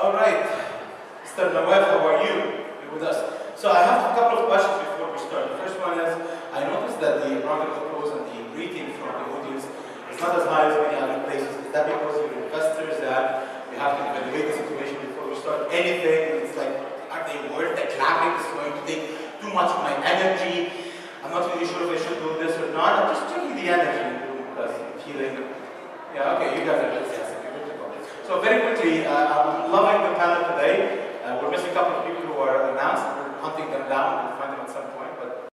All right, Mr. Nawaf, how are you? You're with us. So I have a couple of questions before we start. The first one is, I noticed that the round of applause and the greeting from the audience is not as high as many other places. Is that because you're investors that we have to evaluate the situation before we start anything? It's like, are they worth the clapping? This is going to take too much of my energy. I'm not really sure if I should do this or not. I'm just checking the energy because I'm feeling, yeah, okay, you guys are enthusiastic. So very quickly, I'm loving the panel today. We're missing a couple of people who are announced. We're hunting them down. We'll find them at some point, but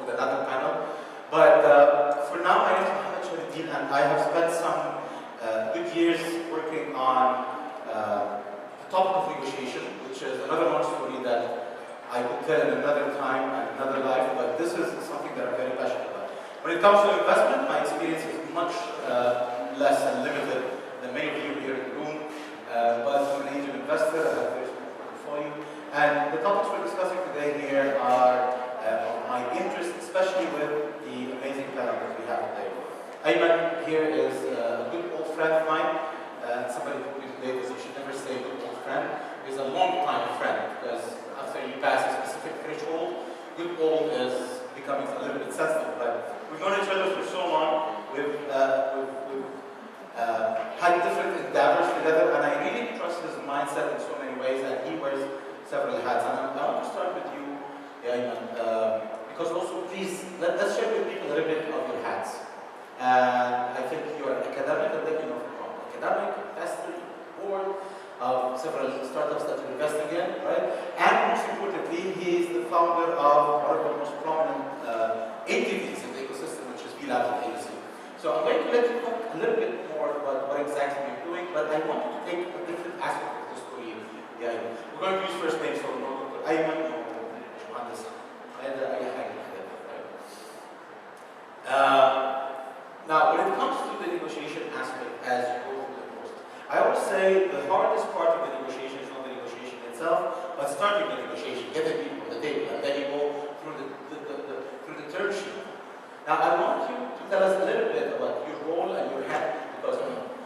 with another panel. But for now, I need to have a deal, and I have spent some good years working on the topic of negotiation, which is another long story that I could tell in another time and another life, but this is something that I'm very passionate about. When it comes to investment, my experience is much less and limited than many of you here in the room, but I'm an angel investor. I have a very small portfolio, and the topics we're discussing today here are of my interest, especially with the amazing panel that we have today. Ayman here is a good old friend of mine. Somebody told me today that you should never say good old friend. He's a long-time friend, because after you pass a specific threshold, good old is becoming a little bit sensitive. But we've known each other for so long. We've had different endeavors together, and I really trust his mindset in so many ways, and he wears several hats. And I want to start with you, Ayman, because also, please, let's share with people a little bit of your hats. And I think you're an academic, and then from academic, investor, board of several startups that you're investing in, right? And most importantly, he is the founder of one of the most prominent entities in the ecosystem, which is VLabs and AUC. So I'm going to let you talk a little bit more about what exactly you're doing, but I want you to take a different aspect of the story. Yeah, we're going to use first names, so no Dr. Ayman, no Johannes, and now, when it comes to the negotiation aspect, as you go through the process, I always say the hardest part of the negotiation is not the negotiation itself, but starting the negotiation, getting people on the table, and then you go through the term sheet. Now, I want you to tell us a little bit about your role and your hat, because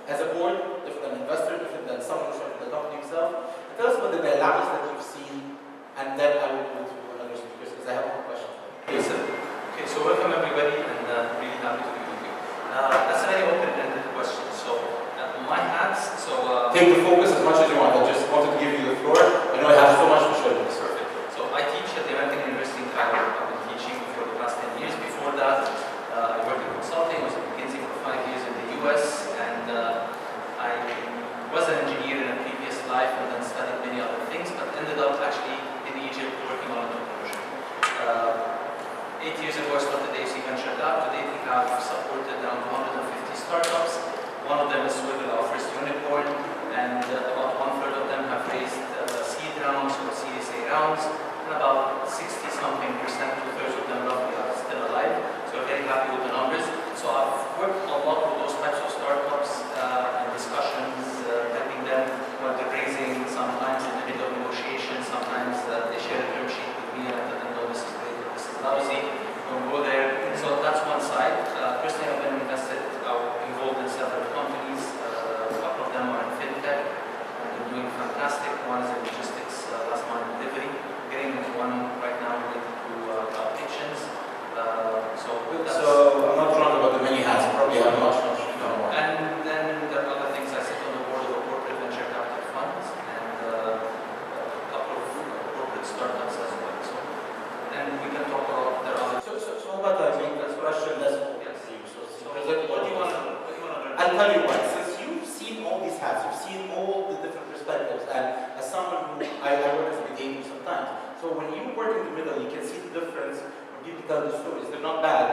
as a board, different than an investor, different than someone who's running the company himself, tell us about the dilemmas that you've seen, and then I will go to another speakers, because I have more questions. Yes, sir. Okay, so welcome everybody, and really happy to be with you. That's a very open-ended question. So, my hats, take the focus as much as you want. I just wanted to give you the floor. I know I have so much to show you. Perfect. So, I teach at the American University in Cairo. I've been teaching for the past 10 years. Before that, I worked in consulting. I was at McKinsey for 5 years in the US, and I was an engineer in a previous life and then studied many other things, but ended up actually in Egypt working on entrepreneurship. 8 years ago, I started the AUC Venture Lab. Today, we have supported around 150 startups. One of them is Swivel, our first unicorn, and about 1/3 of them have raised seed rounds or Series A rounds, and about 60-something%, 2/3 of them roughly are still alive. So we're very happy with the numbers. So I've worked a lot with those types of startups and discussions, helping them when they're raising, sometimes in the middle of negotiations, sometimes they share a term sheet with me and I tell them, no, this is great, this is lousy, don't go there. So that's one side. Personally, I've been involved in several companies. A couple of them are in fintech, and they're doing fantastic. One is in logistics, last mile delivery. Getting into one right now related to kitchens. So I'm not wrong about the many hats. Probably have much more. And then there are other things. I sit on the board of a corporate venture capital funds and a couple of corporate startups as well. So, and we can talk about there are other. So about that, I mean, that's question less Yes. So what do you want to learn? I'll tell you what. Since you've seen all these hats, you've seen all the different perspectives, and as someone who I work as a mediator sometimes. So when you work in the middle, you can see the difference when people tell the stories. They're not bad.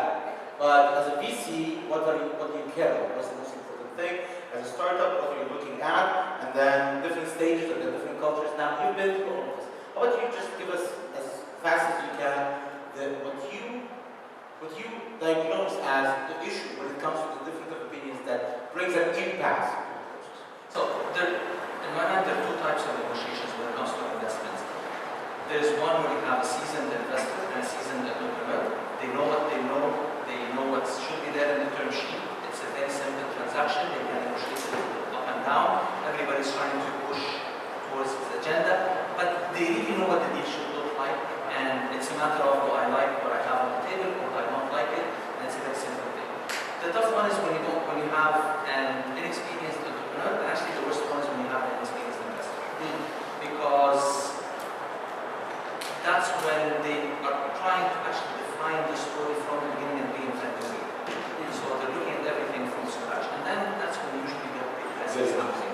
But as a VC, what do you care about? What's the most important thing? As a startup, what are you looking at? And then different stages and the different cultures. Now, you've been through all of this. How about you just give us, as fast as you can, what you diagnose as the issue when it comes to the different opinions that brings an impasse to the process? So, in my mind, there are two types of negotiations when it comes to investments. There's one where you have a seasoned investor and a seasoned entrepreneur. They know what they know what should be there in the term sheet. It's a very simple transaction. They can negotiate it up and down. Everybody's trying to push towards this agenda, but they really know what the deal should look like, and it's a matter of, do I like what I have on the table, or do I not like it? And it's a very simple thing. The tough one is when you have an inexperienced entrepreneur, and actually the worst one is when you have an inexperienced investor. Because that's when they are trying to actually define the story from the beginning and reinvent the wheel. So they're looking at everything from scratch, and then that's when you usually get big messes happening.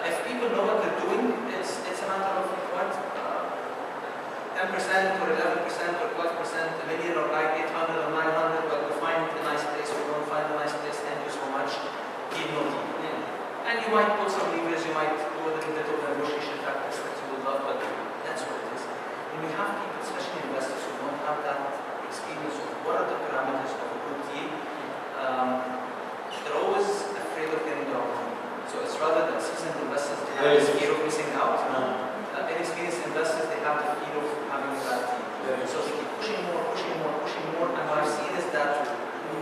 If people know what they're doing, it's a matter of what 10% or 11% or 12%, a million or like 800 or 900, but we find a nice place, we don't find a nice place, thank you so much, deal no deal. And you might put some levers, you might do a little bit of negotiation practice that you would love, but that's what it is. When you have people, especially investors, who don't have that experience of what are the parameters of a good deal, they're always afraid of getting the wrong thing. So it's rather than seasoned investors, they have this fear of missing out. Inexperienced investors, they have the fear of having a bad deal. So they keep pushing more, pushing more, pushing more, and what I've seen is that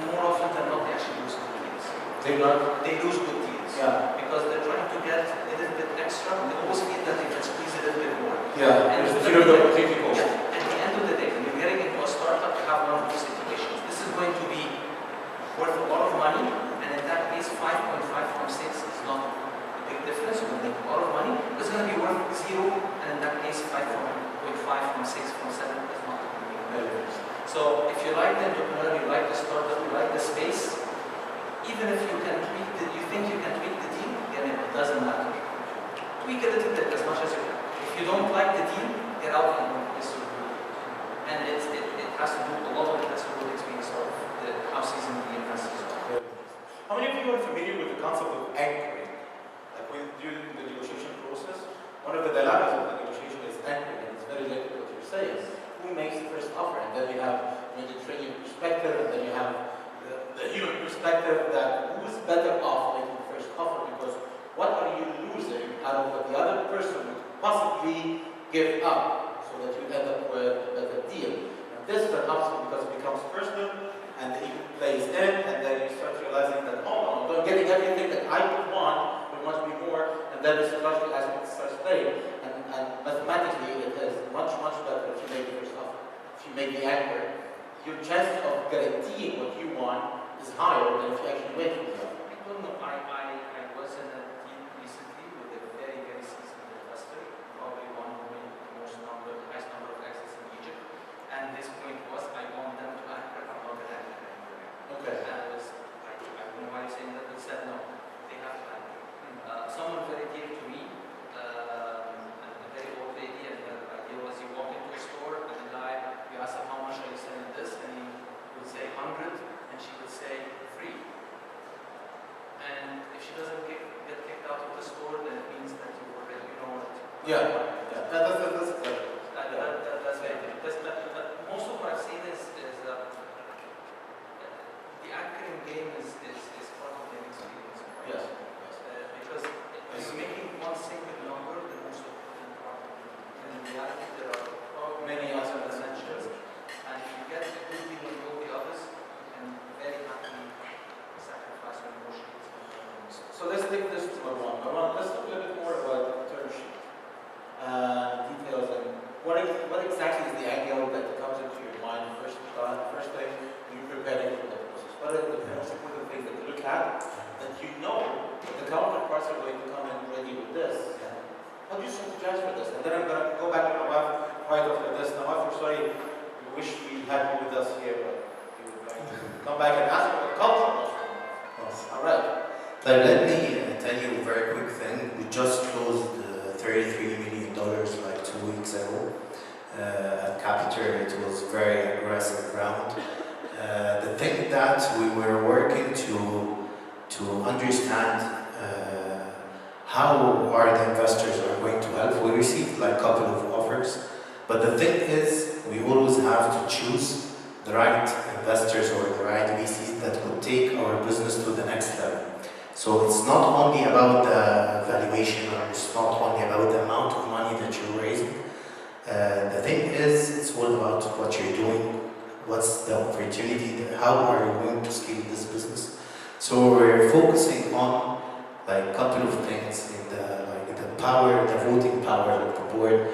more often than not, they actually lose good deals. They lose good deals. Yeah. Because they're trying to get a little bit extra, they always feel that they can squeeze a little bit more. Yeah, and there's the fear of the opportunity cost. Yeah. At the end of the day, when you're getting into a startup, you have one of two situations. This is going to be worth a lot of money, and in that case, 5.5 from 6 is not a big difference. You're going to make a lot of money. It's going to be worth 0, and in that case, 5.5 from 6 from 7 is not a big difference. So if you like the entrepreneur, you like the startup, you like the space, even if you can tweak you think you can tweak the deal, again, it doesn't matter. Tweak a little bit as much as you can. If you don't like the deal, get out and don't miss your deal. And it has to do, a lot of it has to do with the experience of how seasoned the investors are. How many of you are familiar with the concept of anchoring? Like during the negotiation process, one of the dilemmas of the negotiation is anchoring, and it's very related to what you're saying. Who makes the first offer? And then you have the Mediterranean perspective, and then you have the human perspective, that who's better off making the first offer, because what are you losing out of what the other person would possibly give up, so that you end up with a better deal. And this is obviously because it becomes personal, and the ego plays in, and then you start realizing that, oh no, I'm getting everything that I would want, but must be more, and then the psychological aspect starts playing, and mathematically it is much, much better if you make the first offer. If you make the anchor, your chances of guaranteeing what you want is higher than if you actually wait for the offer. I don't know. I was in a deal recently with a very, very seasoned investor, probably one who made the highest number of exits in Egypt. And this point was, I want them to anchor, I'm not an anchor anywhere. Okay. And I don't know why you're saying that, but said no, they have to anchor. Someone very dear to me, a very old lady, and the idea was you walk into a store, and the guy, you ask him how much are you selling this, and he would say 100, and she would say free. And if she doesn't get kicked out of the store, then it means that you already know what. Yeah. That's very good. Most of what I've seen is the anchoring game is part of the experience. Yes. Because if you're making one single number, the most important part. In reality, there are Many other essentials. And if you get a good deal on all the others, you can very happily sacrifice or negotiate. So let's take this to Marwan. Marwan, let's talk a little bit more about the term sheet. Details, and what exactly is the angle that comes into your mind first thing when you're preparing for the process? What are the most important things that you look at that you know that the counterparts are going to come in ready with this? How do you strategize for this? And then I'm going to go back to Nawaf right after this. Nawaf, we're sorry, we wish we had you with us here, but we would like to come back and ask for the culture. All right. But let me tell you a very quick thing. We just closed $33 million like 2 weeks ago. At Capita, it was very aggressive round. The thing that we were working to understand how our investors are going to help. We received like a couple of offers, but the thing is we always have to choose the right investors or the right VCs that would take our business to the next level. So it's not only about the valuation, or it's not only about the amount of money that you're raising. The thing is, it's all about what you're doing, what's the opportunity, how are you going to scale this business. So we're focusing on like a couple of things in the power, the voting power of the board.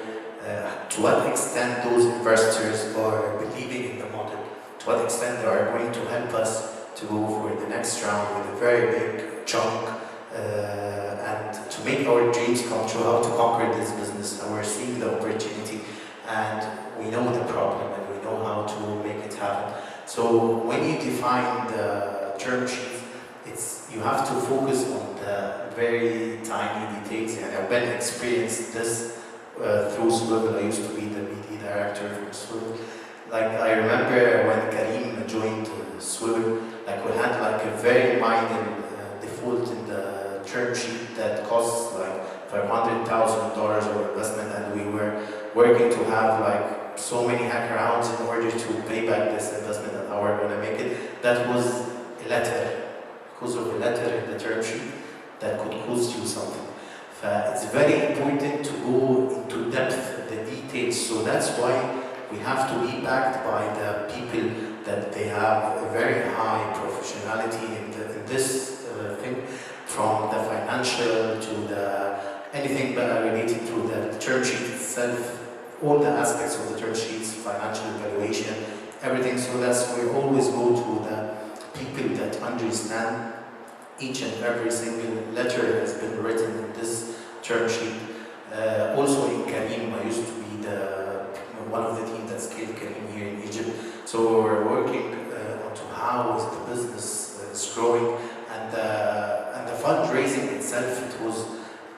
To what extent those investors are believing in the model? To what extent they are going to help us to go for the next round with a very big chunk and to make our dreams come true, how to conquer this business, and we're seeing the opportunity and we know the problem and we know how to make it happen. So when you define the term sheet, you have to focus on the very tiny details, and I've been experienced this through Swivel. I used to be the BD director for Swivel. Like I remember when Karim joined Swivel, like we had like a very minor default in the term sheet that costs like $500,000 of investment, and we were working to have like so many hacker rounds in order to pay back this investment and how we're going to make it. That was a letter, because of a letter in the term sheet that could cost you something. It's very important to go into depth, the details, so that's why we have to be backed by the people that they have a very high professionality in this thing, from the financial to the anything related to the term sheet itself, all the aspects of the term sheets, financial evaluation, everything. So that's we always go to the people that understand each and every single letter has been written in this term sheet. Also in Karim, I used to be one of the team that scaled Karim here in Egypt. So we're working on to how is the business is growing, and the fundraising itself. It was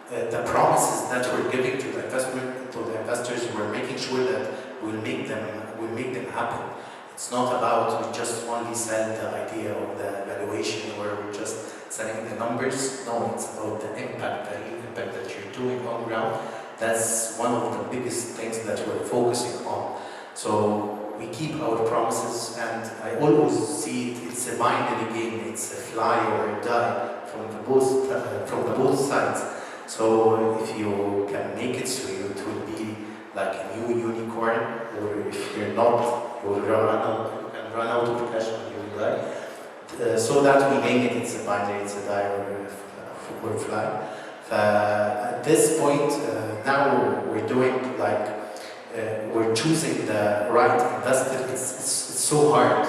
the promises that we're giving to the investors. We're making sure that we'll make them happen. It's not about we just only sell the idea of the valuation, or we're just selling the numbers. No, it's about the impact, the real impact that you're doing on ground. That's one of the biggest things that we're focusing on. So we keep our promises, and I always see it's a binary game. It's a fly or a die from the both sides. So if you can make it, so it will be like a new unicorn, or if you're not, you will run out of cash and you will die. So that we name it, it's a binary, it's a die or fly. At this point, now we're doing like, we're choosing the right investor. It's so hard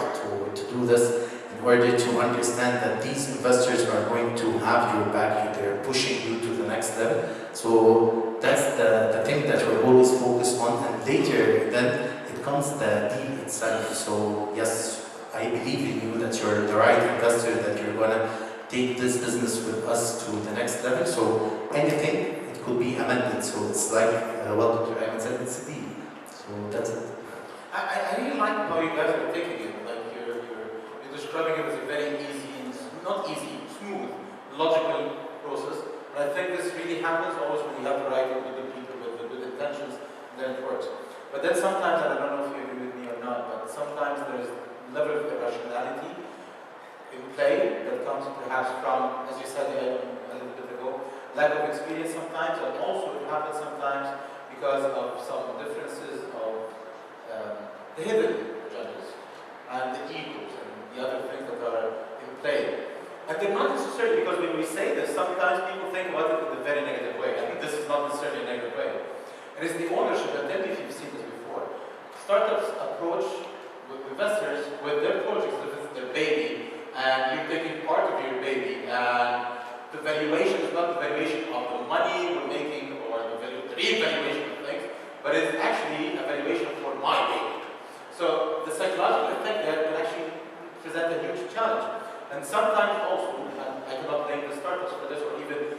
to do this in order to understand that these investors are going to have your back. They're pushing you to the next level. So that's the thing that we're always focused on, and later then it comes the deal itself. So yes, I believe in you that you're the right investor, that you're gonna take this business with us to the next level. So anything, it could be amended. So it's like what Dr. Ayman said, it's a deal. So that's it. I really like how you guys are taking it. Like you're describing it as a very easy, and not easy, smooth, logical process. But I think this really happens always when you have the right good people with the good intentions, then it works. But then sometimes, and I don't know if you agree with me or not, but sometimes there is a level of irrationality in play that comes perhaps from, as you said a little bit ago, lack of experience sometimes, and also it happens sometimes because of some differences of the hidden judges and the egos and the other things that are in play. And they're not necessarily, because when we say this, sometimes people think about it in a very negative way. I think this is not necessarily a negative way. It is the ownership, and tell me if you've seen this before. Startups approach with investors with their projects, if it's their baby, and you're taking part of your baby, and the valuation is not the valuation of the money we're making or the re-evaluation of things, but it's actually a valuation for my baby. So the psychological effect there can actually present a huge challenge. And sometimes also, and I cannot blame the startups for this, or even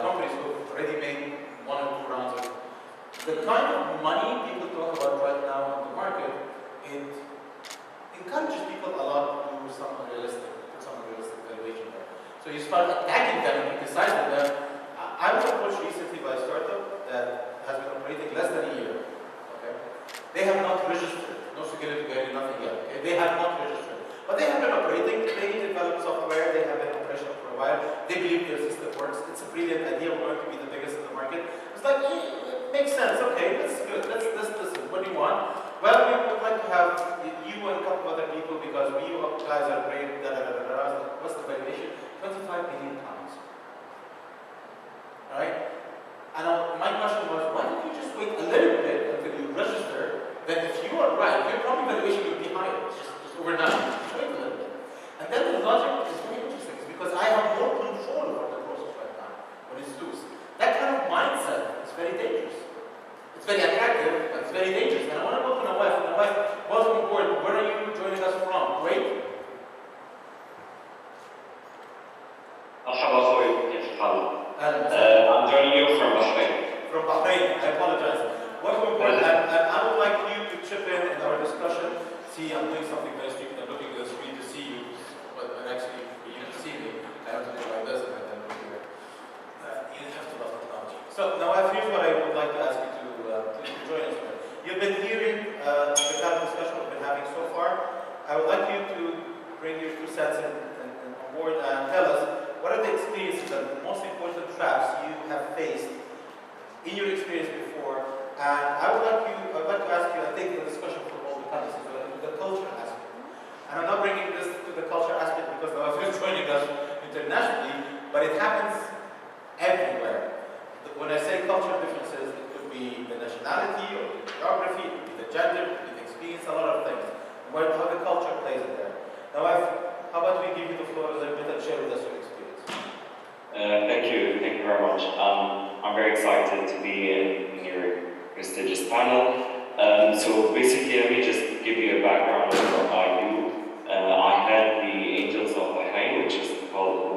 companies who have already made 1 or 2 rounds of the kind of money people talk about right now in the market, it encourages people a lot to do some unrealistic valuation there. So you start attacking them and criticizing them. I was approached recently by a startup that has been operating less than a year. Okay? They have not registered, no security guarantee, nothing yet. Okay? They have not registered. But they have been operating, they developed software, they have been operational for a while, they believe their system works, it's a brilliant idea, we're going to be the biggest in the market. It's like, it makes sense, okay, that's good, let's listen, what do you want? Well, we would like to have you and a couple other people because you guys are great, da da da da da. What's the valuation? £25 million. chip in our discussion. See, I'm doing something very stupid. I'm looking at the screen to see you, but actually, for you to see me, I have to do like this, and then look here. You have to love technology. So now, here's what I would like to ask you to join us with. You've been hearing the kind of discussion we've been having so far. I would like you to bring your 2 cents on board and tell us what are the experiences and the most important traps you have faced in your experience before. And I would like to ask you, I think the discussion for all the panelists is related to the culture aspect. And I'm not bringing this to the culture aspect because the wife is joining us internationally, but it happens everywhere. When I say cultural differences, it could be the nationality or the geography, it could be the gender, it could be the experience, a lot of things. How the culture plays in there. Now, how about we give you the floor a little bit and share with us your experience? Thank you very much. I'm very excited to be in your prestigious panel. So basically, let me just give you a background of what I do. I head the Angels of Bahrain, which is called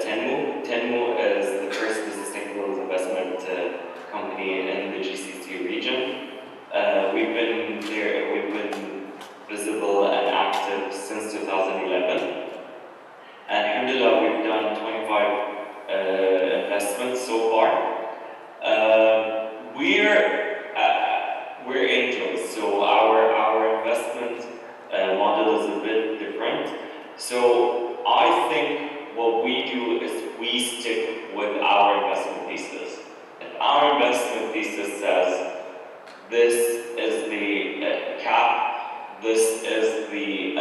Techne. Techne is the first sustainable investment company in the GCC region. We've been visible and active since 2011. And alhamdulillah, we've done 25 investments so far. We're angels, so our investment model is a bit different. So I think what we do is we stick with our investment thesis. If our investment thesis says this is the cap, this is the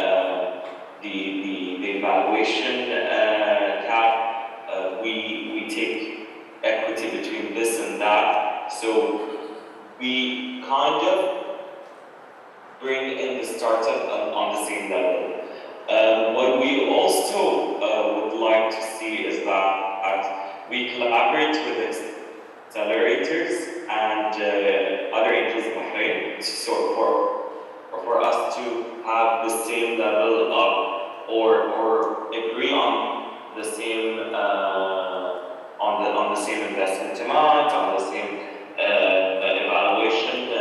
valuation cap, we take equity between this and that. So we kind of bring in the startup on the same level. What we also would like to see is that we collaborate with accelerators and other angels of Bahrain, so for us to have the same level of or agree on the same on the same investment amount, on the same evaluation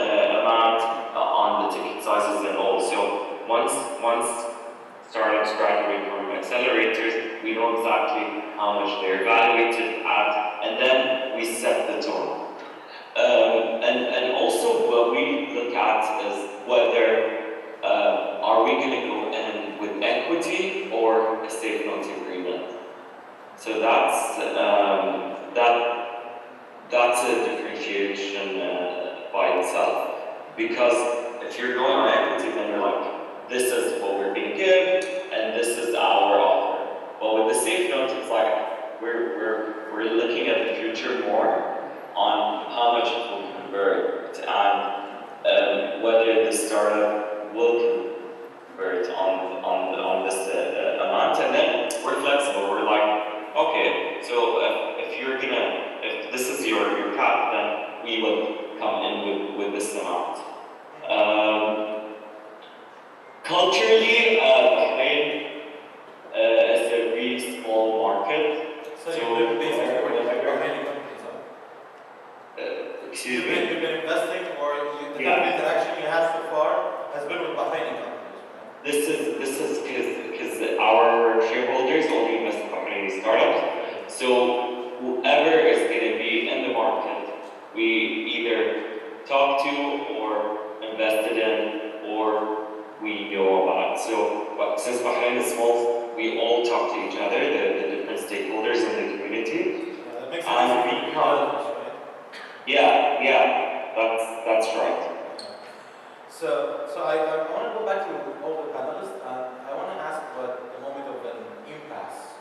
amount, on the ticket sizes and all. So once startups graduate from accelerators, we know exactly how much they're evaluated at, and then we set the tone. And also what we look at is whether are we going to go in with equity or a safe note agreement. So that's a differentiation by itself. Because if you're going on equity, then you're like, this is what we're going to give, and this is our offer. But with the safe note, it's like we're looking at the future more on how much it will convert and whether the startup will convert on this amount. And then we're flexible. We're like, okay, so if this is your cap, then we will come in with this amount. Culturally, Bahrain is a really small market. So you've been basically working with Bahraini companies, huh? Excuse me? You've been investing, or the kind of interaction you had so far has been with Bahraini companies, right? This is because our shareholders only invest in Bahraini startups. So whoever is going to be in the market, we either talk to or invested in or we know about. So since Bahrain is small, we all talk to each other, the different stakeholders in the community. Yeah, that makes sense. Right? Yeah, that's right. So I want to go back to all the panelists, and I want to ask about the moment of an impasse.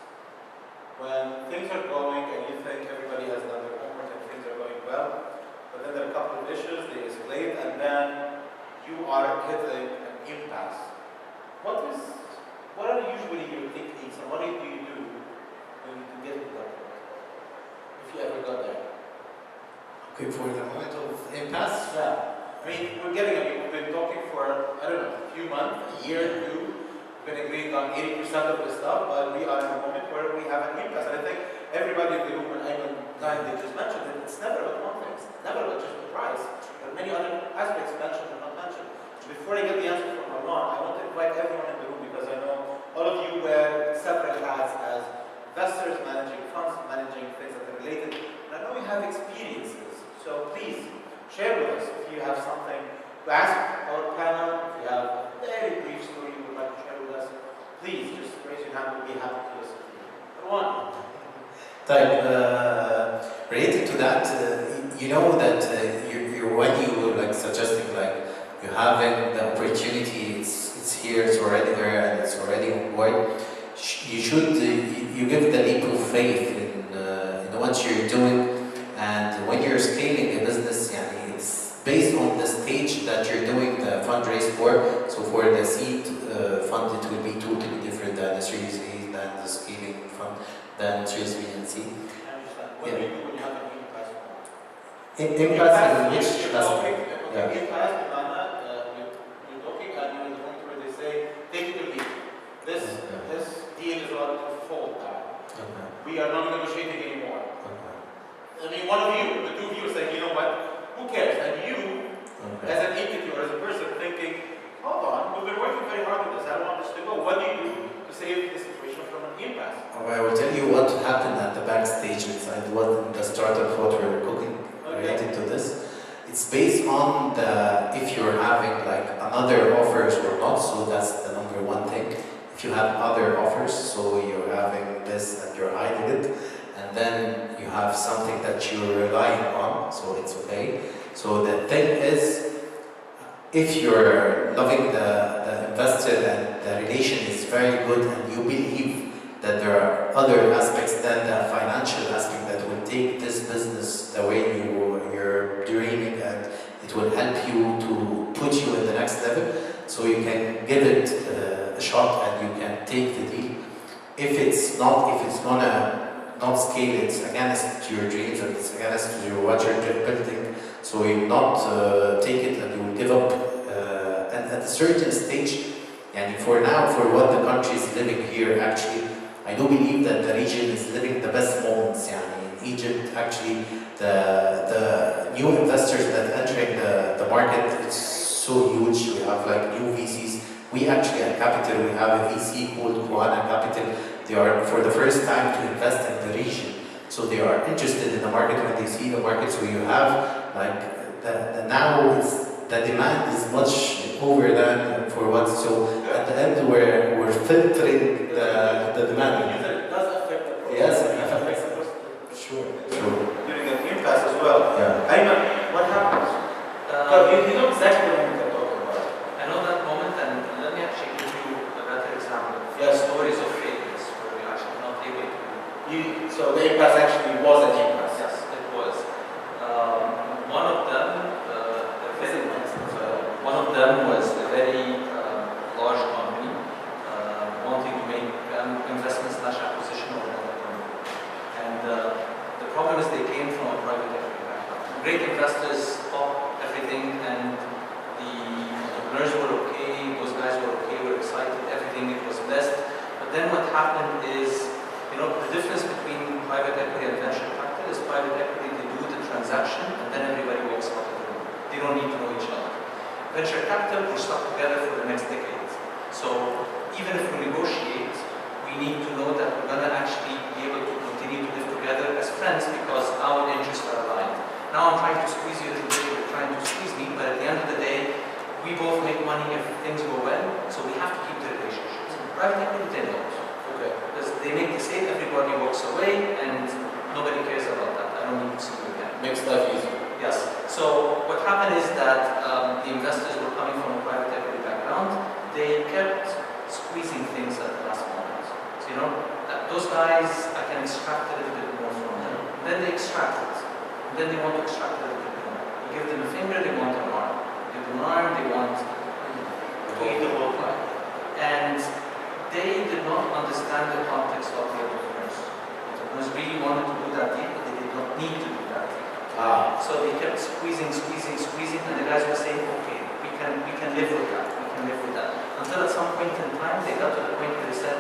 When things are going and you think everybody has done their homework and things are going well, but then there are a couple of issues, they escalate, and then you are hitting an impasse. What are usually your techniques, and what do you do when you get to that point? If you ever got there. Okay, for the moment of impasse. Yeah. I mean, we've been talking for, I don't know, a few months, a year, two. We've been agreeing on 80% of the stuff, but we are in a moment where we have an impasse. And I think everybody in the room, and Ayman, they just mentioned it, it's never about one thing. It's never about just the price. There are many other ask our panel if you have a very brief story you would like to share with us. Please just raise your hand. We'll be happy to listen to you. One. Related to that, you know that you're when you were like suggesting like you're having the opportunity, it's here, it's already there, and it's already on board. You should you give the leap of faith in what you're doing, and when you're scaling a business, it's based on the stage that you're doing the fundraise for. So for the seed fund, it will be totally different than the Series A, than the scaling fund, than Series B and C. I understand. What do you do when you have an impasse? Impasse in which aspect? Yeah. Impasse, you're talking and you're in the point where they say, take it or leave it. This deal is about to fall down. Okay. We are not negotiating anymore. Okay. I mean, one of you, the two of you are saying, you know what, who cares? And you, as an entity or as a person thinking, hold on, we've been working very hard on this, I don't want this to go. What do you do to save the situation from an impasse? I will tell you what happened at the backstage inside what the startup what we're cooking related to this. It's based on if you're having like another offers or not, so that's the number one thing. If you have other offers, so you're having this and you're hiding it, and then you have something that you're relying on, so it's okay. So the thing is, if you're loving the investor and the relation is very good and you believe that there are other aspects than the financial aspect that will take this business the way you're dreaming, and it will help you to put you in the next level, so you can give it a shot and you can take the deal. If it's gonna not scale, it's against your dreams and it's against what you're building, so you not take it and you will give up. And at a certain stage, and for now, for what the country is living here, actually, I do believe that the region is living the best moments. In Egypt, actually, the new investors that entering the market, it's so huge. We have like new VCs. We actually at Capital, we have a VC called Koana Capital. They are for the first time to invest in the region. So they are interested in the market when they see the market. So you have like now the demand is much over than for what. So at the end we're filtering the demand. It does affect the process. Yes, it affects the process. Sure. During an impasse as well. Yeah. Ayman, what happens? You know exactly what I'm talking about. I know that moment, and let me actually give you a better example. Yes. Stories of failures where we actually not able to. So the impasse actually was an impasse. Yes, it was. One of them, one of them was a very large company wanting to make investment/acquisition of another company, and the problem is they came from a private equity background. Great investors thought everything, and the entrepreneurs were okay. Those guys were okay. Were excited. Everything it was blessed. But then what happened is, the difference between private equity and venture capital is private equity, they do the transaction and then everybody walks out of the room. They don't need to know each other. Venture capital, we're stuck together for the next decade. So even if we negotiate, we need to know that we're going to actually be able to continue to live together as friends because our interests are aligned. Now I'm trying to squeeze you a little bit, you're trying to squeeze me, but at the end of the day, we both make money if things go well, so we have to keep the relationships. Private equity, they don't. Because they make the sale, everybody walks away, and nobody cares about that. I don't need to see you again. Makes life easier. Yes. So what happened is that the investors were coming from a private equity background. They kept squeezing things at the last moment. So those guys, I can extract a little bit more from them. Then they extract it. And then they want to extract a little bit more. You give them a finger, they want an arm. You give them an arm, they want to eat the whole pie. And they did not understand the context of the entrepreneurs. Entrepreneurs really wanted to do that deal, but they did not need to do that deal. So they kept squeezing, and the guys were saying, okay, we can live with that, Until at some point in time, they got to the point where they said,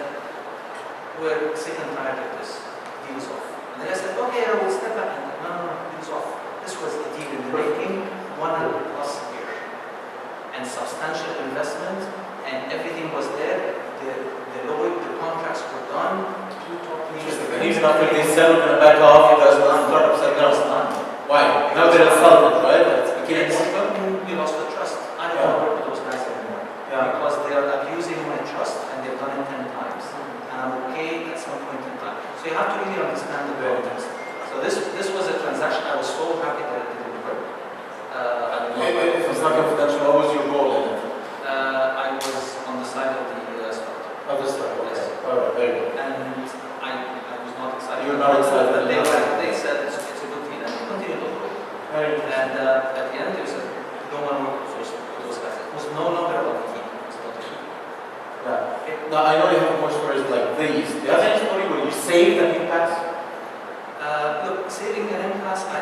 we're sick and tired of this, deal's off. And the guy said, okay, I will step back. And no, deal's off. This was the deal in the making, 100+ year. And substantial investment, and everything was there. The contracts were done. Even after they settled in the back off, it does not start upside down. Why? Now they're solvent, right? You lost the trust. you have to really understand the context. So this was a transaction. I was so happy that it didn't work. I don't know If it's not confidential, what was your goal in it? I was on the side of the startup. Oh, this time, okay. Yes. All right, there you go. And I was not excited. You were not excited. But they said it's a good deal, and we continued to work. Very interesting. And at the end, they said, "We don't want to work with those guys." It was no longer about the team. It was about the team. Yeah. Now, I know you have more stories like these. Do you have any story where you saved an impasse? Look, saving an impasse, I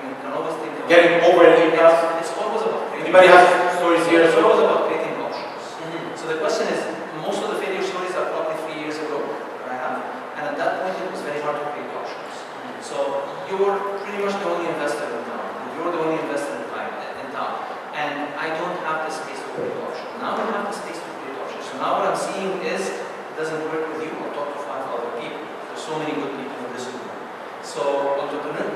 mean, can always think about Getting over an impasse? It's always about creating. Anybody has stories here? It's always about creating options. Mhm. So the question is, most of the failure stories are probably 3 years ago that I have, and at that point it was very hard to create options. So you're pretty much the only investor in town. You're the only investor in town, and I don't have the space to create options. Now I have the space to create options. So now what I'm seeing is, it doesn't work with you. I'll talk to 5 other people. There's so many good people in this room. So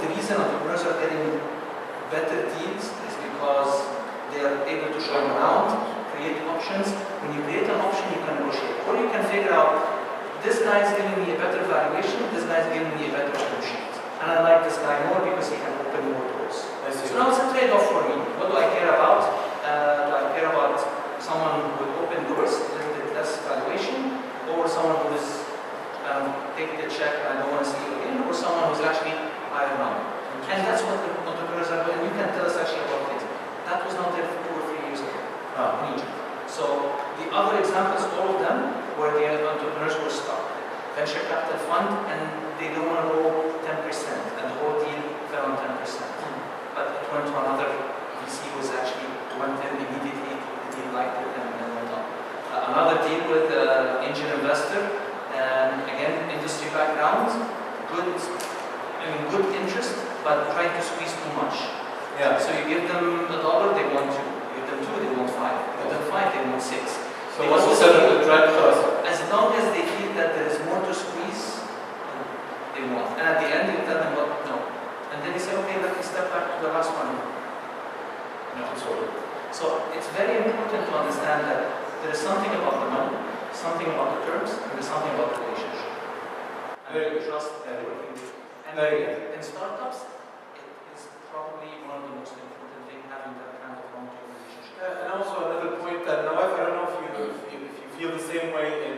the reason entrepreneurs are getting better deals is because they are able to shop around, create options. When you create an option, you can negotiate. Or you can figure out, this guy is giving me a better valuation, this guy is giving me a better term sheet. And I like this guy more because he can open more doors. So now it's a trade-off for me. What do I care about? Do I care about someone who will open doors, a little bit less valuation, or someone who is take the check and I don't want to see it again, or someone who's actually higher number. And that's what the entrepreneurs are doing. And you can tell us actually about things. That was not there 2 or 3 years ago in Egypt. So the other examples, all of them, where the entrepreneurs were stuck. Venture capital fund, and they don't want to go 10%, and the whole deal fell on 10%. But it went to another VC who was actually went in immediately, the deal liked it, and went on. Another deal with angel investor, and again, industry background, good interest, but trying to squeeze too much. Yeah. So you give them $1, they want 2. You give them 2, they want 5. You give them 5, they want 6. So what's the set of the trend for us? As long as they feel that there is more to squeeze, they want. And at the end, you tell them, well, no. And then you say, okay, let me step back to the last one. No. So it's very important to understand that there is something about the money, something about the terms, and there's something about the relationship. And you trust that working with. And in startups, it is probably one of the most important things, having that kind of long-term relationship. And also another point that now I don't know if you feel the same way in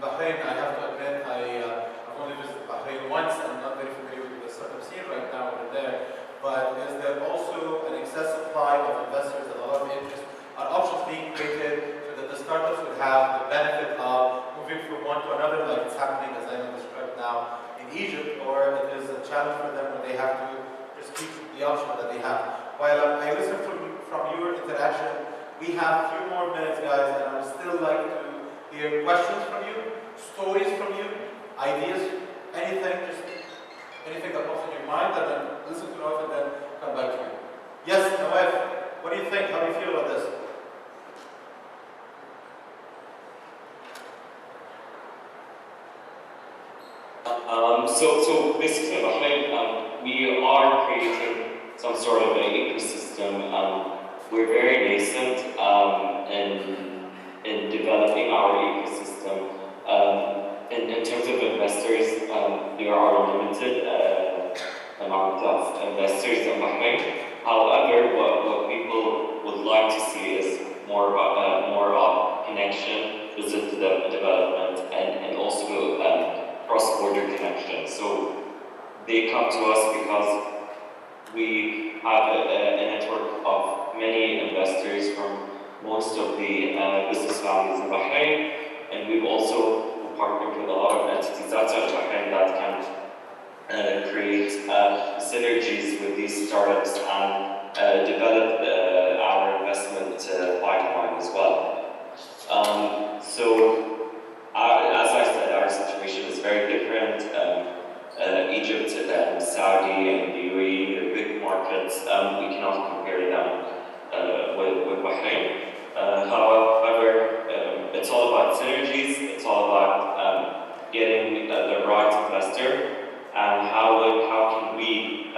Bahrain. I have to admit I've only visited Bahrain once and I'm not very familiar with the startup scene right now over there. But is there also an excess supply of investors and a lot of interest? Are options being created so that the startups would have the benefit of moving from one to another, like it's happening as I described now in Egypt, or it is a challenge for them when they have to just keep the option that they have? While I listen from your interaction, we have a few more minutes, guys, and I would still like to hear questions from you, stories from you, ideas, anything, just anything that pops in your mind, and then listen to Nawaf and then come back to you. Yes, Nawaf, what do you think? How do you feel about this? So basically, in Bahrain, we are creating some sort of an ecosystem. We're very nascent in developing our ecosystem. In terms of investors, there are limited amount of investors in Bahrain. However, what people would like to see is more of connection, business development, and also cross-border connection. So they come to us because we have a network of many investors from most of the business families in Bahrain, and we've also partnered with a lot of entities outside of Bahrain that can create synergies with these startups and develop our investment pipeline as well. As I said, our situation is very different. Egypt and Saudi and the UAE are big markets. We cannot compare them with Bahrain. However, it's all about synergies. It's all about getting the right investor, and how can we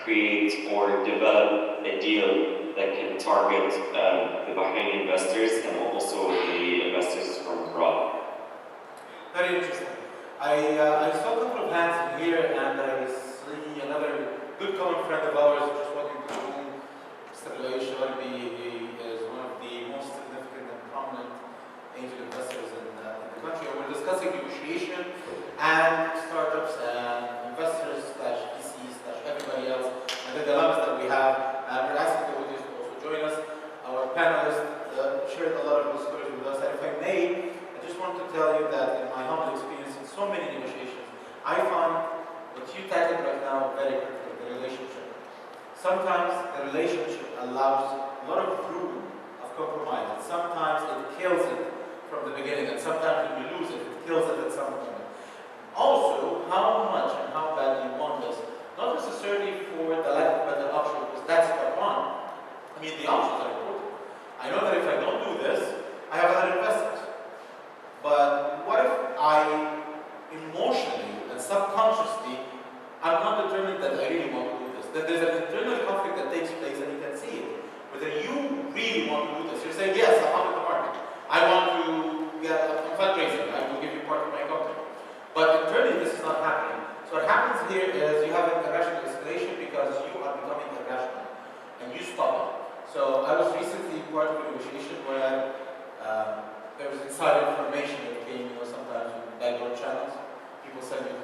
create or develop a deal that can target the Bahraini investors and also the investors from abroad. Very interesting. I saw a couple of hands in here, and I see another good common friend of ours just walking through the room. Mr. Negoation, he is one of the most significant and prominent angel investors in the country. And we're discussing negotiation and startups and investors slash VCs slash everybody else and the dilemmas that we have. And we're asking the audience to also join us. Our panelists shared a lot of those stories with us. And if I may, I just want to tell you that in my humble experience in so many negotiations, I found what you tackled right now very critical, the relationship. Sometimes the relationship allows a lot of room of compromise, and sometimes it kills it from the beginning, and sometimes when you lose it, it kills it at some point. Also, how much and how bad you want this, not necessarily for the lack of better option, because that's what I want. I mean, the options are important. I know that if I don't do this, I have other investors. But what if I emotionally and subconsciously, I'm not determined that I really want to do this. That there's an internal conflict that takes place and you can see it. Whether you really want to do this. You're saying, yes, I want the market. I want to get a fundraising. I will give you part of my company. But internally, this is not happening. So what happens here is you have an irrational escalation because you are becoming irrational. And you stop it. So I was recently part of a negotiation where there was inside information that came, sometimes in backdoor channels. People send you,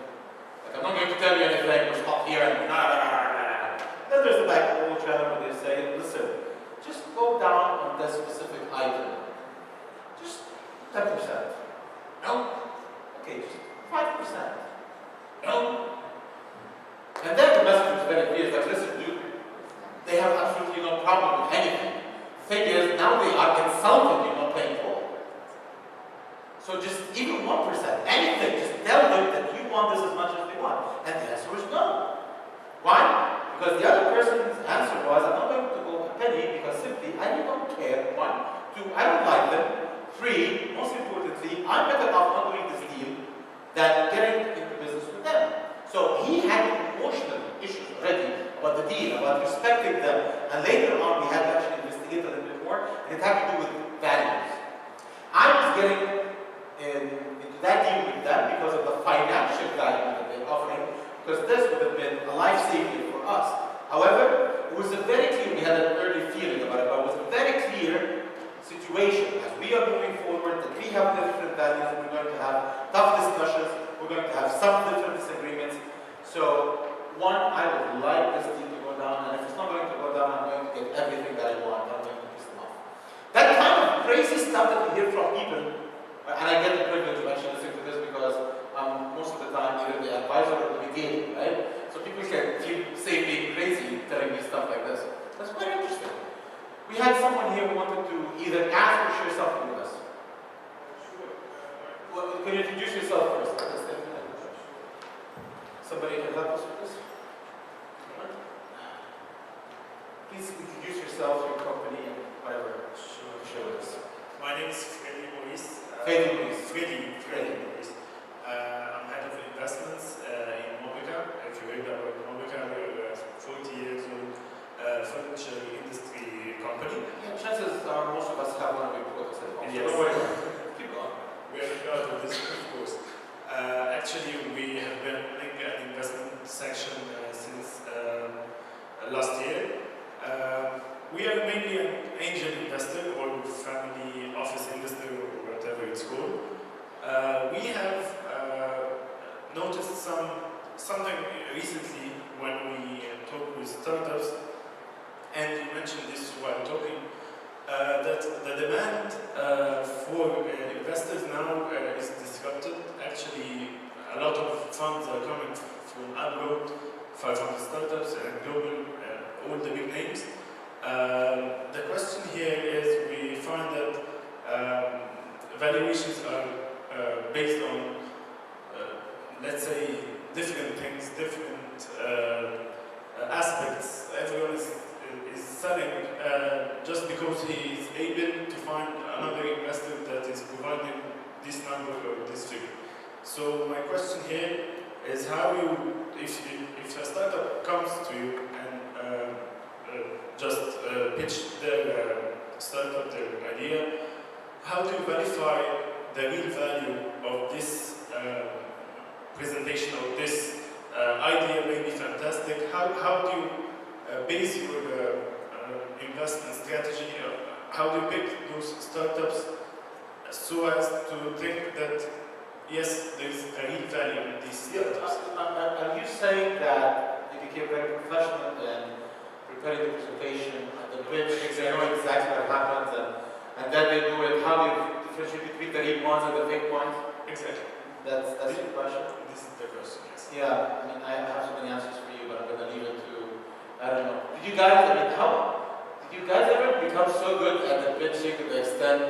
like, I'm not going to tell you anything, we'll stop here and nah, nah, nah, nah. Then there's the backdoor channel where they say, listen, just go down on this specific item. Just 10%. No. Okay, just 5%. No. And then the message is very clear, it's like, listen, dude, they have absolutely no problem with anything. The thing is, now they are insulting you, not paying for it. So just even 1%, anything, just tell them that you want this as much as they want. And the answer was no. Why? Because the other person's answer was, I'm not going to go a penny because simply I don't care. 1, 2, I don't like them. 3, most importantly, I'm better off not doing this deal than getting into business with them. So he had emotional issues already about the deal, about respecting them. And later on, we had to actually investigate a little bit more, and it had to do with values. I was getting into that deal with them because of the financial value that they're offering, because this would have been a life-saving for us. However, it was a very clear, we had an early feeling about it, but it was a very clear situation as we are moving forward, that we have different values, we're going to have tough discussions, we're going to have some different disagreements. So, 1, I would like this deal to go down, and if it's not going to go down, I'm going to get everything that I want, I'm going to piss them off. That kind of crazy stuff that we hear from people. And I get the privilege of actually listening to this because most of the time either the advisor or the mediator, right? So people can feel safe being crazy telling me stuff like this. That's quite interesting. We had someone here who wanted to either ask or share something with us. Well, can you introduce yourself first? Somebody can help us with this? Please introduce yourself, your company, and whatever you want to share with us. My name is Freddy Maurice. Freddy Maurice. I'm head of investments in Mobica. If you heard about Mobica, we're a 40 years old furniture industry company. Yeah, chances are most of us have one of your products at home. Yes. So keep going. We are proud of this, of course. Actually, we have been running an investment section since last year. We are mainly an angel investor or family office investor or whatever it's called. We have noticed something recently when we talk with startups, and you mentioned this while talking, that the demand for investors now is disrupted. Actually, a lot of funds are coming from abroad, 500 startups and global, all the big names. The question here is we find that valuations are based on, let's say, different things, different aspects. Everyone is selling just because he is able to find another investor that is providing this number or this figure. So my question here is how you, if a startup comes to you and just pitch their startup, their idea, how do you verify the real value of this presentation or this idea may be fantastic. How do you base your investment strategy? How do you pick those startups so as to think that yes, there is a real value in these startups? Are you saying that you became very professional in preparing the presentation and the pitch, they know exactly what happens, and then they do it? How do you differentiate between the real ones and the fake ones? Exactly. That's your question? This is the question, yes. Yeah, I mean, I have so many answers for you, but I'm going to leave it to, I don't know. Did you guys ever become so good at the pitching to the extent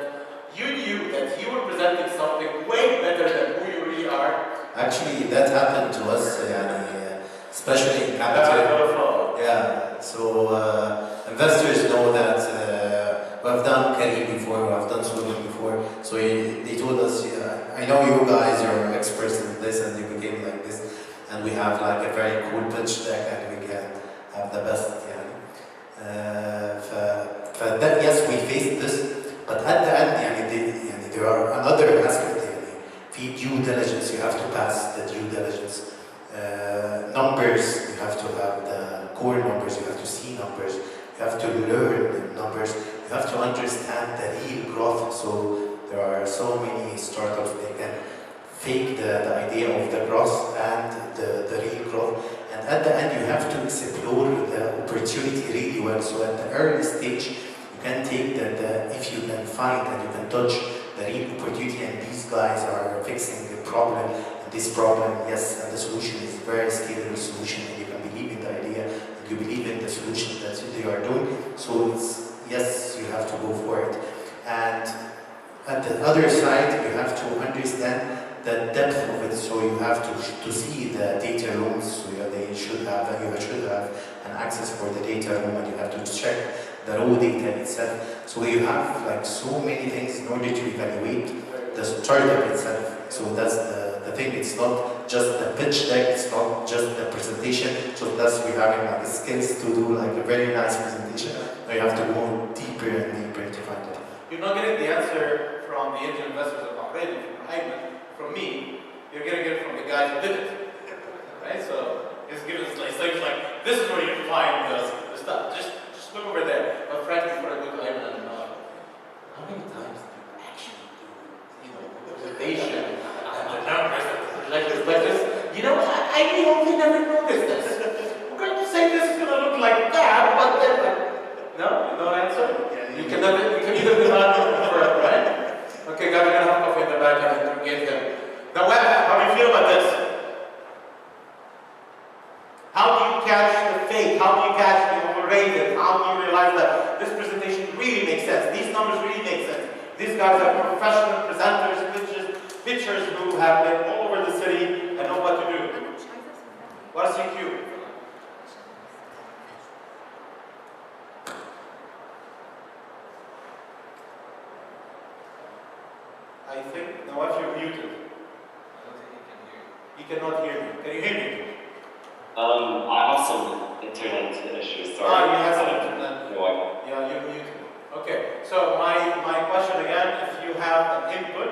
you knew that you were presenting something way better than who you really are? Actually, that happened to us, especially in capital. Yeah, so investors know that we have done Karim before, we have done Sudan before, so they told us, I know you guys are experts in this and you became like this, and we have like a very cool pitch deck and we can have the best. That, yes, we faced this, but at the end, there are another aspect. في due diligence, you have to pass the due diligence. Numbers, you have to have the core numbers, you have to see numbers, you have to learn the numbers, you have to understand the real growth. So there are so many startups, they can fake the idea of the growth and the real growth. And at the end, you have to explore the opportunity really well. So at the early stage, you can take if you can find and you can touch the real opportunity, and these guys are fixing the problem, and this problem, yes, and the solution is very scalable solution, and you can believe in the idea, and you believe in the solution that they are doing, so it's, yes, you have to go for it. And at the other side, you have to understand the depth of it, so you have to see the data rooms, so you should have an access for the data room, and you have to check the raw data itself. So you have like so many things in order to evaluate the startup itself. So that's the thing. It's not just the pitch deck, it's not just the presentation. So that's we having like the skills to do like a very nice presentation. Now you have to go deeper and deeper to find it. You're not getting the answer from the angel investors of Bahrain, from Ayman, from me. You're getting it from the guy who did it. Right? So it's giving us like this is where you find the stuff. Just look over there. But frankly, before I go to Ayman, how many times do you actually do, the presentation and the numbers like this? I really hope you never noticed this. We're going to say this is going to look like that, but then, no answer? Yeah, you can either do that or prefer, right? Okay, guys, we're going to have coffee in the back and interrogate him. Now, how do you feel about this? How do you catch the fake? How do you catch the overrated? How do you realize that this presentation really makes sense? These numbers really make sense. These guys are professional presenters, pitchers who have been all over the city and know what to do. What's CQ? I think, now if you're muted. I don't think he can hear you. He cannot hear me. Can you hear me? I have some internet issues. Sorry. You have some internet. No, Yeah, you're muted. Okay, so my question again, if you have an input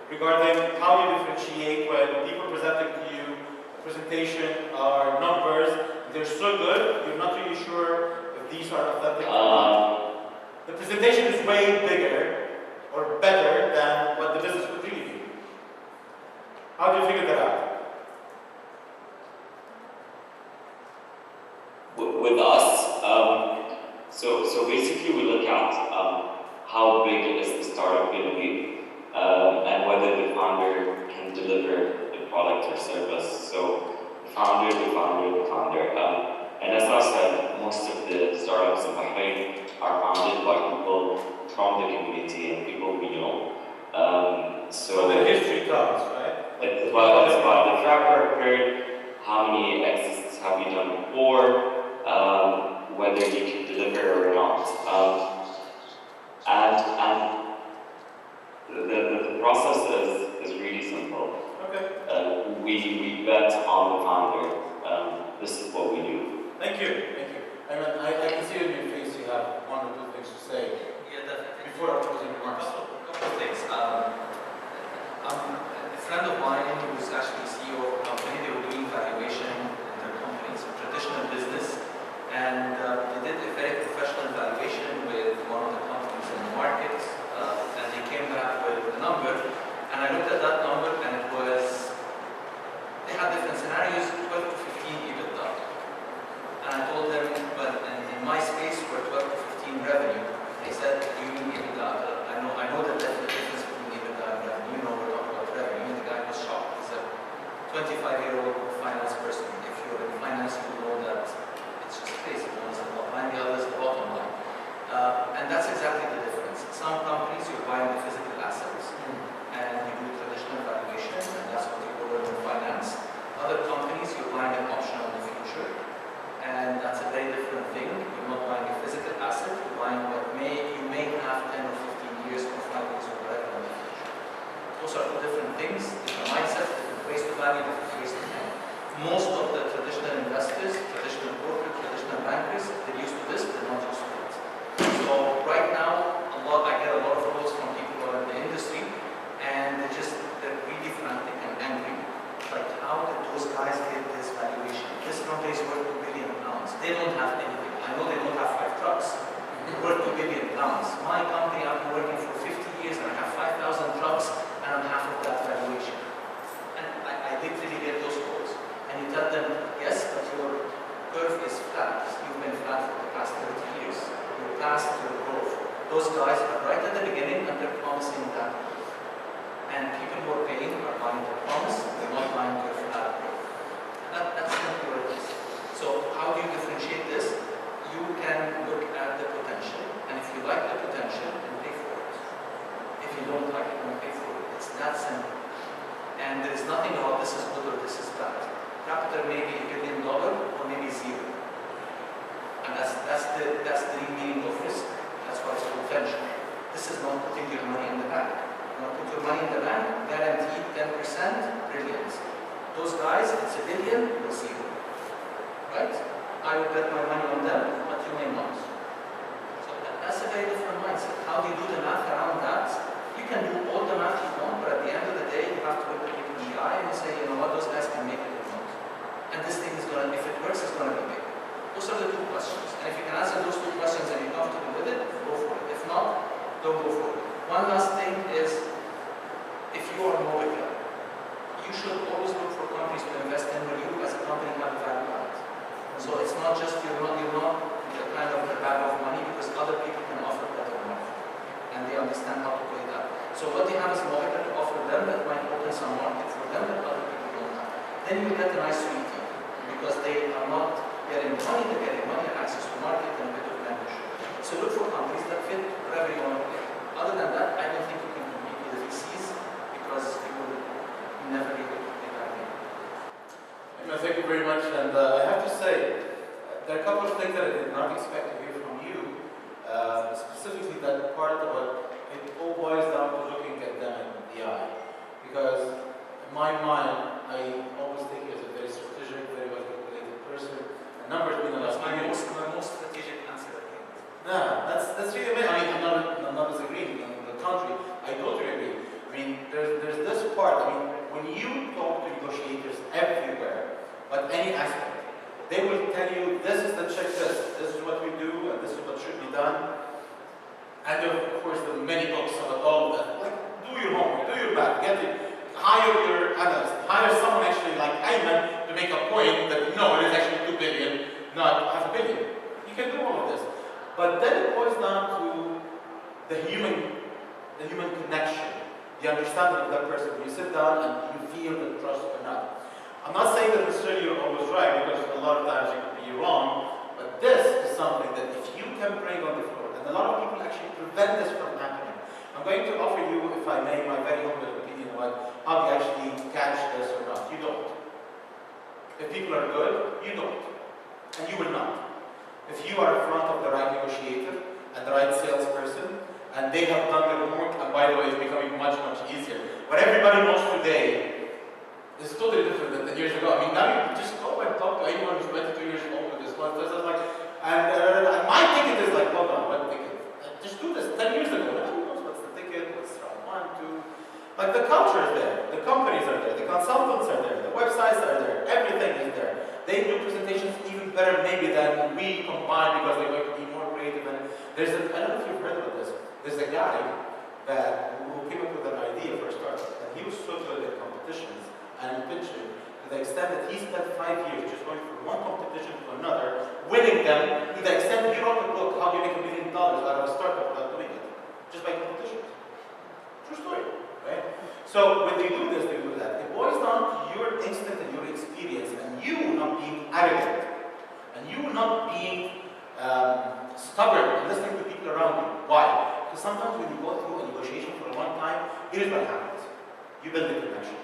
regarding how you differentiate when people presenting to you a presentation or numbers, they're so good, you're not really sure if these are authentic or not. The presentation is way bigger or better than what the business would really be. How do you figure that out? with us, so basically we look at how big is the startup going to be, and whether the founder can deliver the product or service. So the founder. And as I said, most of the startups in Bahrain are founded by people from the community and people we know. So the history tells, right? It's about the track record, how many exits have you done before, whether you can deliver or not. And the process is really simple. Okay. We bet on the founder. This is what we do. Thank you. I can see in your face you have one or two things to say. Yeah, definitely. Before our closing remarks. Couple of things. A friend of mine who's actually CEO of a company They said, do you mean EBITDA? I know that that's the difference between EBITDA and revenue. You know, we're talking about revenue. And the guy was shocked. He's a 25-year-old finance person. If you're in finance, you know that it's just basic. One is the top line, the other is the bottom line. And that's exactly the difference. Some companies, you're buying the physical assets, and you do traditional valuation, and that's what you order in finance. Other companies, you're buying an option on the future, and that's a very different thing. You're not buying a physical asset, you're buying what you may have 10 or 15 years or 5 years or whatever in the future. Those are two different things, different mindsets, different ways to value, different ways to think. Most of the traditional investors, traditional corporate, traditional bankers, they're used to this, they're not used to it. So right now, I get a lot of calls from people who are in the industry, and they're really frantic and angry. Like, how did those guys get this valuation? This company is worth £2 billion. They don't have anything. I know they don't have 5 trucks. They're worth £2 billion. My company, I've been working for 50 years, and I have 5,000 trucks, and I'm half of that valuation. And I literally get those calls. And you tell them, yes, but your curve is flat. You've been flat for the past 30 years. You're past your growth. Those guys are right at the beginning, and they're promising that. And people who are paying are buying the promise, they're not buying your flat growth. That's simply what it is. So how do you differentiate this? You can look at the potential, and if you like the potential, then pay for it. If you don't like it, don't pay for it. It's that simple. And there is nothing about this is good or this is bad. Capital may be $1 billion or maybe zero. And that's the real meaning of risk. That's why it's potential. This is not putting your money in the bank. You want to put your money in the bank, guaranteed 10%, brilliant. Those guys, it's $1 billion or zero. Right? I would bet my money on them, but you may not. So that's a very different mindset. How do you do the math around that? You can do all the math you want, but at the end of the day, you have to look at people in the eye and say, you know what, those guys can make it or not. And this thing is going to, if it works, it's going to be big. Those are the 2 questions. And if you can answer those 2 questions and you're comfortable with it, go for it. If not, don't go for it. One last thing is, if you are Mobica, you should always look for companies to invest in where you as a company have value add. So it's not just, you're not the kind of the bag of money, because other people can offer better money. And they understand how to play that. So what they have is Mobica to offer them that might open some market for them that other people don't have. Then you get a nice sweet deal, because they are not getting money, they're getting money, access to market, and a bit of membership. So look for companies that fit whatever you want to play. Other than that, I don't think you can compete with the VCs, because you will never be able to play that game. Thank you very much. And I have to say, there are a couple of things that I did not expect to hear from you. Specifically that part about it all boils down to looking at them in the eye. Because in my mind, I always think as a very strategic, very well calculated person. Numbers being the last My most strategic answer, I think. No, that's really amazing. I mean, I'm not disagreeing. On the contrary, I totally agree. I mean, there's this part. I mean, when you talk to negotiators everywhere, but any aspect, they will tell you, this is the checklist, this is what we do, and this is what should be done. And of course, the many books about all of that. Like, do your homework, do your math, hire your analyst, hire someone actually like Ayman to make a point that no, it is actually 2 billion, not $500 million. You can do all of this. But then it boils down to the human connection, the understanding of that person. You sit down and you feel the trust or not. I'm not saying that necessarily you're always right, because a lot of times you could be wrong, but this is something that if you can bring on the floor, and a lot of people actually prevent this from happening. I'm going to offer you, if I may, my very humble opinion about how you actually catch this or not. You don't. If people are good, you don't. And you will not. If you are in front of the right negotiator and the right salesperson, and they have done their homework, and by the way, it's becoming much, much easier. What everybody knows today is totally different than 10 years ago. I mean, now you just go and talk to anyone who's 22 years old with this one. And my ticket is like, hold on, what ticket? Just do this. 10 years ago, nobody knows what's the ticket, what's round 1, 2. Like, the culture is there, the companies are there, the consultants are there, the websites are there, everything is there. They do presentations even better maybe than we combine, because they're going to be more creative. And I don't know if you've heard about this. There's a guy who came up with an idea for a startup, and he was so good at competitions and pitching to the extent that he spent 5 years just going from one competition to another, winning them, to the extent he wrote a book, How Do You Make $1 Million Out of a Startup, So when they do this, they do that. It boils down to your instinct and your experience, and you not being arrogant, and you not being stubborn and listening to people around you. Why? Because sometimes when you go through a negotiation for a long time, here's what happens. You build a connection.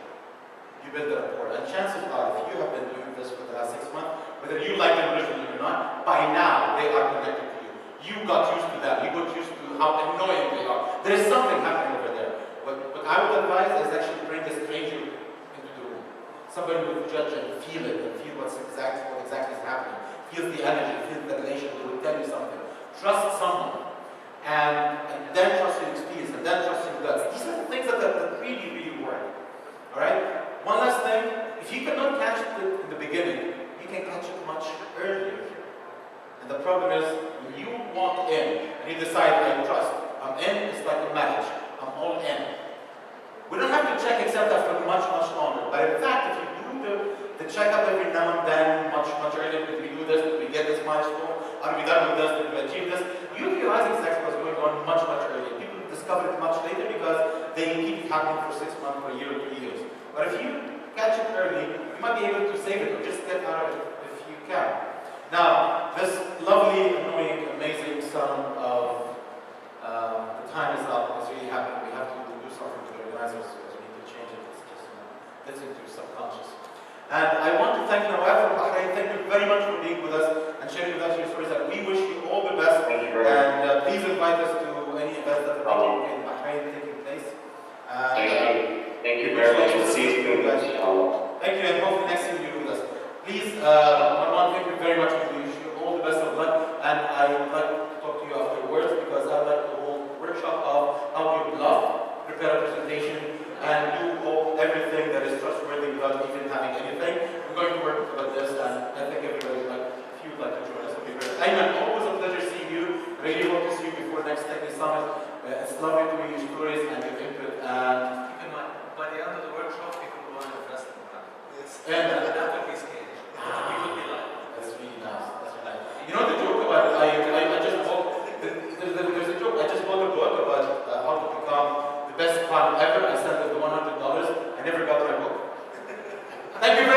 You build a rapport. And chances are, if you have been doing this for the last 6 months, whether you like them originally or not, by now they are connected to you. You got used to them. You got used to how annoying they are. There is something happening over there. What I would advise is actually bring a stranger into the room. Somebody who will judge and feel it and feel what exactly is happening. Feels the energy, feels the relation, they will tell you something. Trust someone. And then trust your experience, and then trust your guts. These are the things that really, really work. Alright? One last thing, if you cannot catch it in the beginning, you can catch it much earlier. And the problem is, when you walk in and you decide, I trust, I'm in, it's like a marriage. I'm all in. We don't have to check except after much, much longer. But in fact, if you do the checkup every now and then, much earlier, did we do this, did we get this milestone, are we done with this, did we achieve this, you realize exactly what's going on much earlier. People discover it much later because they keep it happening for 6 months, for a year, or 2 years. But if you catch it early, you might be able to save it or just get out of it if you can. Now, this lovely, annoying, amazing son of the time is up. It's really happening. We have to do something to the organizers, so we need to change it. It's just gets into your subconscious. And I want to thank Nawaf from Bahrain. Thank you very much for being with us and sharing with us your stories. And we wish you all the best. Thank you very much. And please invite us to any events that are in Bahrain taking place. Thank you. Thank you very much. We'll see you soon. Thank you, and hopefully next year you're with us. Please, Marwan, thank you very much. We wish you all the best of luck. And I'd like to talk to you afterwards because I'd like to hold a workshop of how you bluff, prepare a presentation, and do everything that is trustworthy without even having anything. We're going to work about this, and I think everybody would like, if you would like to join us, it would be great. Ayman, always a pleasure seeing you. Really hope to see you before next Techne Summit. It's lovely to hear your stories and your input. And Keep in mind, by the end of the workshop, people will want to invest in the brand. yes. That will be scary. We will be like, That's really nice. That's really nice. You know the joke about I just bought there's a joke. I just bought a book about how to become the best fan ever. I spent the $100. I never got my book. Thank you very much.